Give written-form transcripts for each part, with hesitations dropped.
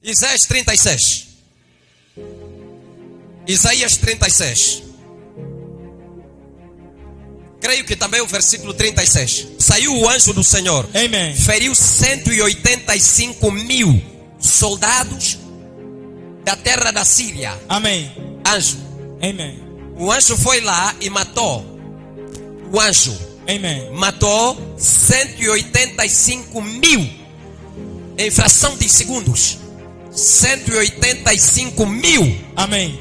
Isaías 36. Isaías 36. Creio que também o versículo 36. Saiu o anjo do Senhor. Amen. Feriu 185 mil soldados da terra da Síria. Amém. Anjo. Amen. O anjo foi lá e matou. O anjo Amen. matou 185 mil em fração de segundos. 185 mil Amém.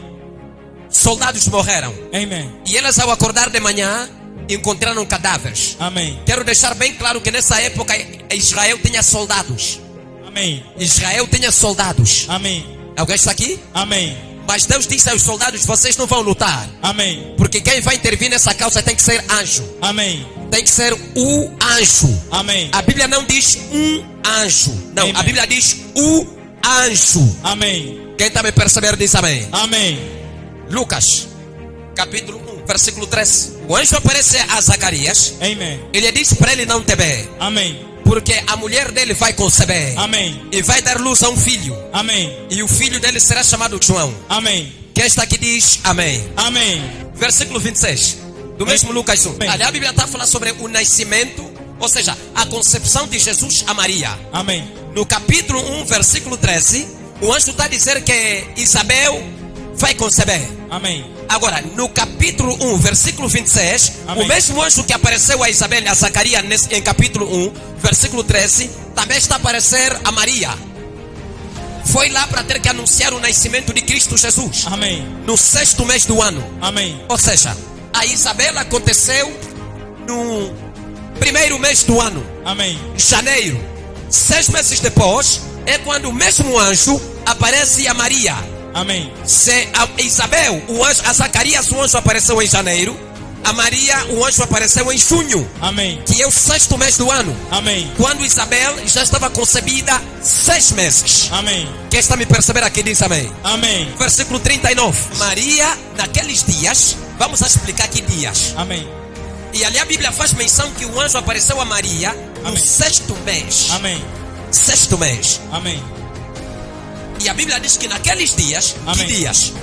soldados morreram. Amen. E eles, ao acordar de manhã, encontraram cadáveres. Amém. Quero deixar bem claro que nessa época Israel tinha soldados. Amém. Israel tinha soldados. Amém. Alguém está aqui? Amém. Mas Deus disse aos soldados: vocês não vão lutar, Amém. porque quem vai intervir nessa causa tem que ser anjo. Amém. Tem que ser o anjo. Amém. A Bíblia não diz um anjo. Não, Amen. a Bíblia diz o anjo. Amém. Quem está me percebendo diz amém. Amém. Lucas, capítulo 1, versículo 13. O anjo aparece a Zacarias. Amen. Ele disse para ele não temer, Amém. porque a mulher dele vai conceber Amém. e vai dar luz a um filho. Amém. E o filho dele será chamado João. Amém. Quem está aqui diz amém. Amém. Versículo 26 do mesmo Lucas 1. Amém. Ali a Bíblia está falando sobre o nascimento, ou seja, a concepção de Jesus a Maria. Amém. No capítulo 1, versículo 13, o anjo está a dizer que Isabel vai conceber. Amém. Agora, no capítulo 1, versículo 26, Amém. o mesmo anjo que apareceu a Isabel e a Zacarias em capítulo 1, versículo 13, também está a aparecer a Maria. Foi lá para ter que anunciar o nascimento de Cristo Jesus. Amém. No 6º mês do ano. Amém. Ou seja, a Isabel aconteceu no 1º mês do ano, Amém. janeiro. 6 meses depois é quando o mesmo anjo aparece a Maria. Amém. Se a Isabel, o anjo, a Zacarias, o anjo apareceu em janeiro. A Maria, o anjo apareceu em junho, Amém. que é o 6º mês do ano. Amém. Quando Isabel já estava concebida 6 meses. Amém. Quem está me perceber aqui diz amém. Amém. Versículo 39. Maria, naqueles dias, vamos explicar que dias. Amém. E ali a Bíblia faz menção que o anjo apareceu a Maria no Amém. 6º mês. Amém. 6º mês. Amém. E a Bíblia diz que naqueles dias, Amém. que dias?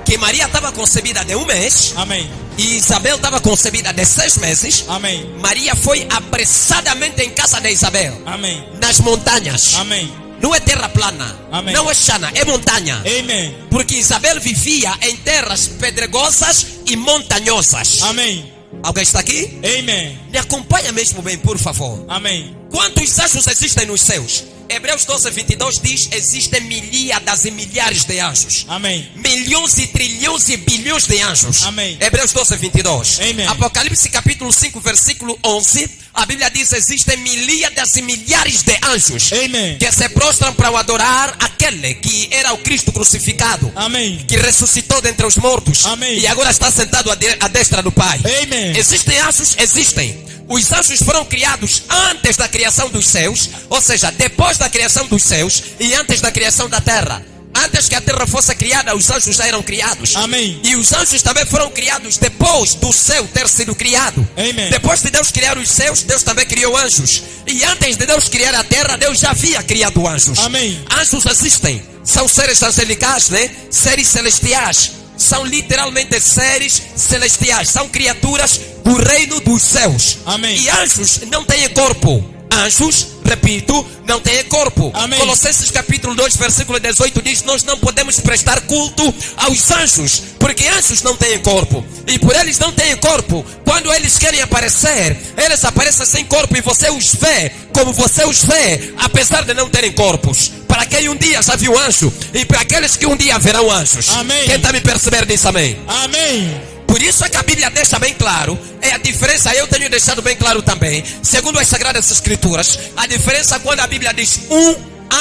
Que Maria estava concebida de 1 mês Amém. e Isabel estava concebida de 6 meses. Amém. Maria foi apressadamente em casa de Isabel, Amém. nas montanhas. Amém. Não é terra plana, Amém. não é chana, é montanha. Amém. Porque Isabel vivia em terras pedregosas e montanhosas. Amém. Alguém está aqui? Amém. Me acompanha mesmo bem, por favor. Amém. Quantos anjos existem nos céus? Hebreus 12, 22 diz: existem milhares e milhares de anjos. Amém. Milhões e trilhões e bilhões de anjos. Amém. Hebreus 12, 22. Amém. Apocalipse capítulo 5, versículo 11. A Bíblia diz: existem milhares e milhares de anjos Amém. que se prostram para o adorar aquele que era o Cristo crucificado, Amém. que ressuscitou dentre os mortos. Amém. E agora está sentado à destra do Pai. Amém. Existem anjos? Existem. Os anjos foram criados antes da criação dos céus, ou seja, depois da criação dos céus e antes da criação da terra. Antes que a terra fosse criada, os anjos já eram criados. Amém. E os anjos também foram criados depois do céu ter sido criado. Amém. Depois de Deus criar os céus, Deus também criou anjos. E antes de Deus criar a terra, Deus já havia criado anjos. Amém. Anjos existem. São seres angelicais, né? Seres celestiais. São literalmente seres celestiais. São criaturas do reino dos céus. Amém. E anjos não têm corpo. Anjos, repito, não têm corpo. Amém. Colossenses capítulo 2, versículo 18 diz: nós não podemos prestar culto aos anjos, porque anjos não têm corpo. E por eles não têm corpo, quando eles querem aparecer, eles aparecem sem corpo e você os vê como você os vê, apesar de não terem corpos. Para quem um dia já viu anjo, e para aqueles que um dia verão anjos. Amém. Quem está me percebendo diz amém. Amém. Por isso é que a Bíblia deixa bem claro, é a diferença, eu tenho deixado bem claro também, segundo as Sagradas Escrituras, a diferença quando a Bíblia diz um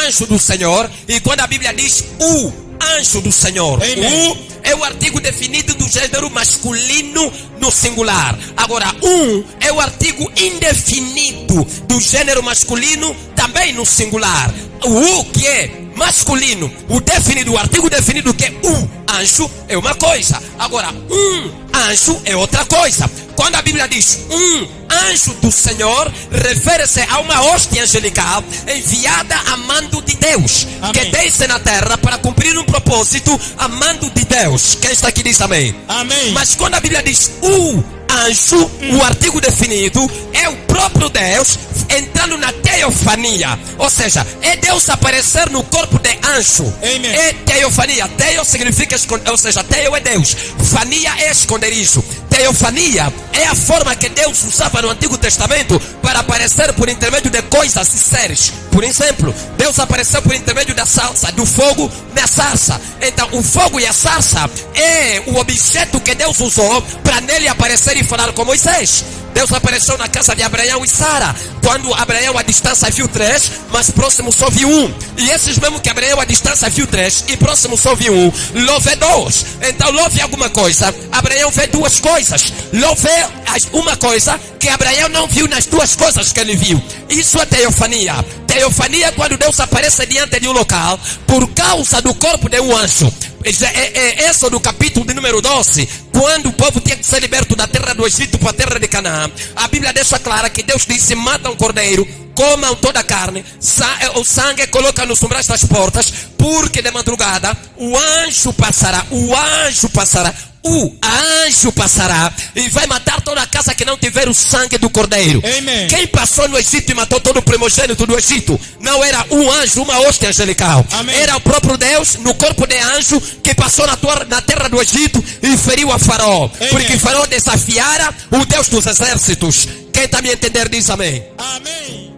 anjo do Senhor e quando a Bíblia diz o anjo do Senhor. Amém. O é o artigo definido do gênero masculino no singular. Agora, um é o artigo indefinido do gênero masculino também no singular. O que é masculino, o definido, o artigo definido que é o anjo é uma coisa. Agora, um anjo é outra coisa. Quando a Bíblia diz um anjo do Senhor, refere-se a uma hoste angelical enviada a mando de Deus. Amém. Que desce na terra para cumprir um propósito a mando de Deus. Quem está aqui diz amém. Amém. Mas quando a Bíblia diz o anjo, o artigo definido é o próprio Deus entrando na teofania. Ou seja, é Deus aparecer no corpo de anjo. Amen. É teofania. Teo significa esconder, ou seja, teo é Deus, fania é esconderijo. Teofania é a forma que Deus usava no Antigo Testamento para aparecer por intermédio de coisas e seres. Por exemplo, Deus apareceu por intermédio da sarça, do fogo na sarça. Então o fogo e a sarça é o objeto que Deus usou para nele aparecer e falar com Moisés. Deus apareceu na casa de Abraão e Sara. Quando Abraão à distância viu 3, mas próximo só viu 1. E esses mesmo que Abraão à distância viu 3 e próximo só viu 1, Ló vê 2. Então Ló vê alguma coisa, Abraão vê 2 coisas. Ló vê uma coisa que Abraão não viu nas 2 coisas que ele viu. Isso é teofania. Teofania é quando Deus aparece diante de um local por causa do corpo de um anjo. Êxodo capítulo de número 12, quando o povo tinha que ser liberto da terra do Egito para a terra de Canaã, a Bíblia deixa clara que Deus disse: matam um cordeiro, comam toda a carne, o sangue colocam nos umbrais das portas, porque de madrugada o anjo passará, o anjo passará e vai matar toda a casa que não tiver o sangue do cordeiro. Amen. Quem passou no Egito e matou todo o primogênito do Egito não era um anjo, uma hoste angelical. Amém. Era o próprio Deus no corpo de anjo que passou na terra do Egito e feriu a Faraó. Amen. Porque Faraó desafiara o Deus dos exércitos. Quem está me entender diz amém. Amém.